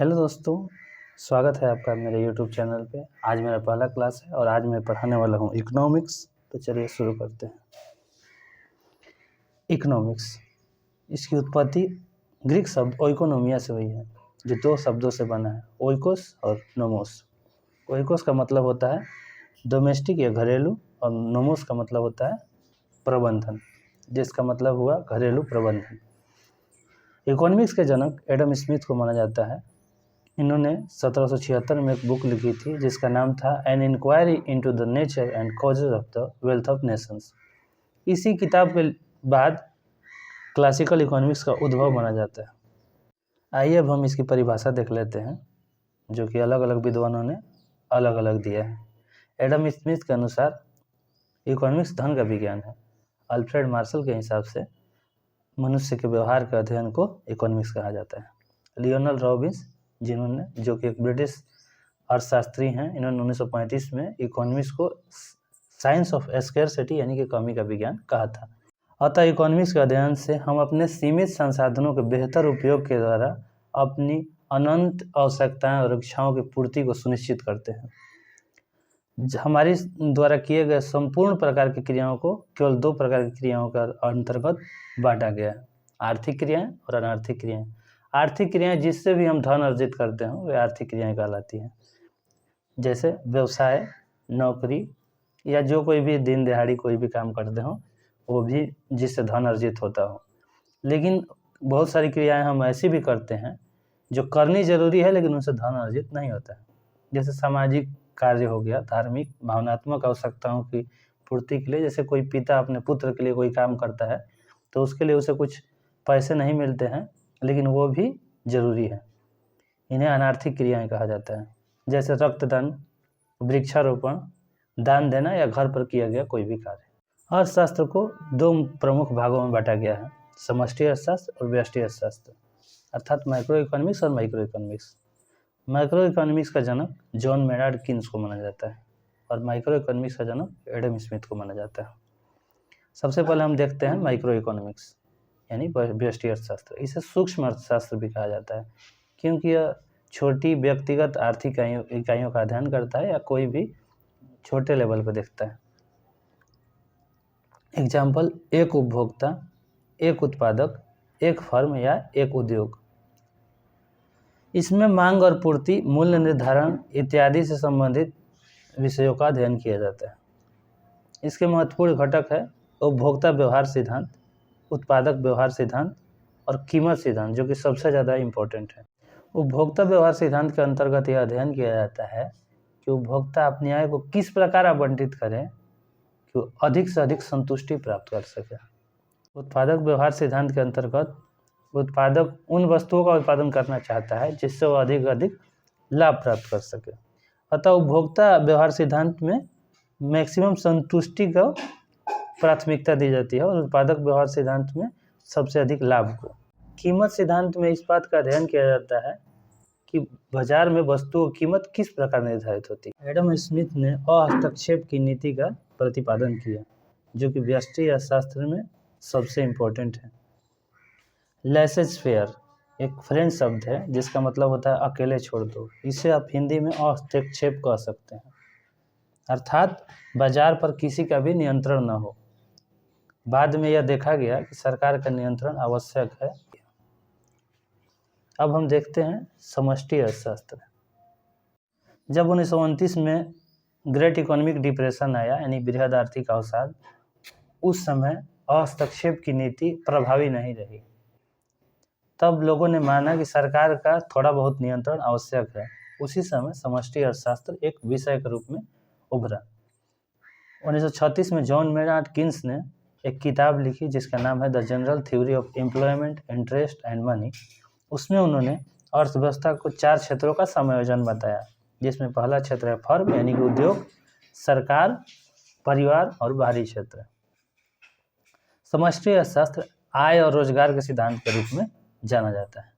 Hello दोस्तों, स्वागत है आपका मेरे यूट्यूब चैनल पे। आज मेरा पहला क्लास है और आज मैं पढ़ाने वाला हूँ इकोनॉमिक्स। तो चलिए शुरू करते हैं। इकोनॉमिक्स, इसकी उत्पत्ति ग्रीक शब्द ओइकोनोमिया से हुई है, जो दो शब्दों से बना है, ओइकोस और नोमोस। ओइकोस का मतलब होता है डोमेस्टिक या घरेलू, और नोमोस का मतलब होता है प्रबंधन, जिसका मतलब हुआ घरेलू प्रबंधन। इकोनॉमिक्स के जनक एडम स्मिथ को माना जाता है। इन्होंने 1776 में एक बुक लिखी थी जिसका नाम था an inquiry into the nature and causes of the wealth of nations. इसी किताब के बाद क्लासिकल इकोनॉमिक्स का उद्भव माना जाता है। आइए अब हम इसकी परिभाषा देख लेते हैं, जो कि अलग अलग विद्वानों ने अलग अलग दिया है। एडम स्मिथ के अनुसार इकोनॉमिक्स धन का विज्ञान है। अल्फ्रेड मार्शल के हिसाब से मनुष्य के व्यवहार के अध्ययन को इकोनॉमिक्स कहा जाता है। लियोनल रॉबिन्स, जो कि एक ब्रिटिश अर्थशास्त्री हैं, इन्होंने 1935 में इकोनॉमिक्स को साइंस ऑफ स्कैरसिटी यानी कि कमी का विज्ञान कहा था। अतः इकोनॉमिक्स के अध्ययन से हम अपने सीमित संसाधनों के बेहतर उपयोग के द्वारा अपनी अनंत आवश्यकताएं और इच्छाओं की पूर्ति को सुनिश्चित करते हैं। हमारी द्वारा किए गए संपूर्ण प्रकार की क्रियाओं को केवल दो प्रकार की क्रियाओं का अंतर्गत बांटा गया है, आर्थिक क्रियाएं और अनार्थिक क्रियाएं। आर्थिक क्रियाएं जिससे भी हम धन अर्जित करते हैं वे आर्थिक क्रियाएं कहलाती हैं, जैसे व्यवसाय, नौकरी, या जो कोई भी दिन दिहाड़ी कोई भी काम करते हो वो भी जिससे धन अर्जित होता हो। लेकिन बहुत सारी क्रियाएं हम ऐसी भी करते हैं जो करनी जरूरी है लेकिन उनसे धन अर्जित नहीं होता है, जैसे सामाजिक कार्य हो गया, धार्मिक भावनात्मक आवश्यकताओं की पूर्ति के लिए। जैसे कोई पिता अपने पुत्र के लिए कोई काम करता है तो उसके लिए उसे कुछ पैसे नहीं मिलते हैं लेकिन वो भी जरूरी है। इन्हें अनार्थिक क्रियाएं कहा जाता है, जैसे रक्तदान, वृक्षारोपण, दान देना या घर पर किया गया कोई भी कार्य। अर्थशास्त्र को दो प्रमुख भागों में बांटा गया है, समष्टि अर्थशास्त्र और व्यष्टि अर्थशास्त्र, अर्थात माइक्रो इकोनॉमिक्स और माइक्रो इकोनॉमिक्स। माइक्रो इकोनॉमिक्स का जनक जॉन मेनार्ड किन्स को माना जाता है और माइक्रो इकोनॉमिक्स का जनक एडम स्मिथ को माना जाता है। सबसे पहले हम देखते हैं माइक्रो इकोनॉमिक्स यानी व्यष्टि अर्थशास्त्र। इसे सूक्ष्म अर्थशास्त्र भी कहा जाता है क्योंकि यह छोटी व्यक्तिगत आर्थिक इकाइयों का अध्ययन करता है या कोई भी छोटे लेवल पर देखता है। एग्जाम्पल, एक उपभोक्ता, एक उत्पादक, एक फर्म या एक उद्योग। इसमें मांग और पूर्ति, मूल्य निर्धारण इत्यादि से संबंधित विषयों का अध्ययन किया जाता है। इसके महत्वपूर्ण घटक है उपभोक्ता व्यवहार सिद्धांत, उत्पादक व्यवहार सिद्धांत और कीमत सिद्धांत, जो कि सबसे ज़्यादा इम्पोर्टेंट है। उपभोक्ता व्यवहार सिद्धांत के अंतर्गत यह अध्ययन किया जाता है कि उपभोक्ता अपनी आय को किस प्रकार आवंटित करें कि वो अधिक से अधिक संतुष्टि प्राप्त कर सके। उत्पादक व्यवहार सिद्धांत के अंतर्गत उत्पादक उन वस्तुओं का उत्पादन करना चाहता है जिससे वो अधिक लाभ प्राप्त कर सके। अतः उपभोक्ता व्यवहार सिद्धांत में मैक्सिमम संतुष्टि को प्राथमिकता दी जाती है और उत्पादक व्यवहार सिद्धांत में सबसे अधिक लाभ को। कीमत सिद्धांत में इस बात का अध्ययन किया जाता है कि बाजार में वस्तुओं की कीमत किस प्रकार निर्धारित होती है। एडम स्मिथ ने अहस्तक्षेप की नीति का प्रतिपादन किया, जो कि व्यष्टि अर्थशास्त्र में सबसे इम्पोर्टेंट है। लेसेज फेयर एक फ्रेंच शब्द है जिसका मतलब होता है अकेले छोड़ दो। इसे आप हिंदी में हस्तक्षेप कह सकते हैं, अर्थात बाजार पर किसी का भी नियंत्रण न हो। बाद में यह देखा गया कि सरकार का नियंत्रण आवश्यक है। अब हम देखते हैं समष्टि अर्थशास्त्र। जब 1929 में ग्रेट इकोनॉमिक डिप्रेशन आया यानी बृहद आर्थिक अवसाद, उस समय हस्तक्षेप की नीति प्रभावी नहीं रही। तब लोगों ने माना कि सरकार का थोड़ा बहुत नियंत्रण आवश्यक है। उसी समय समष्टि अर्थशास्त्र एक विषय के रूप में उभरा। 1936 में जॉन मेनार्ड किन्स ने एक किताब लिखी जिसका नाम है the general theory of employment, interest and money. उसमें उन्होंने अर्थव्यवस्था को 4 क्षेत्रों का समायोजन बताया, जिसमें पहला क्षेत्र है फर्म यानी कि उद्योग, सरकार, परिवार और बाहरी क्षेत्र। समष्टि अर्थशास्त्र आय और रोजगार के सिद्धांत के रूप में जाना जाता है।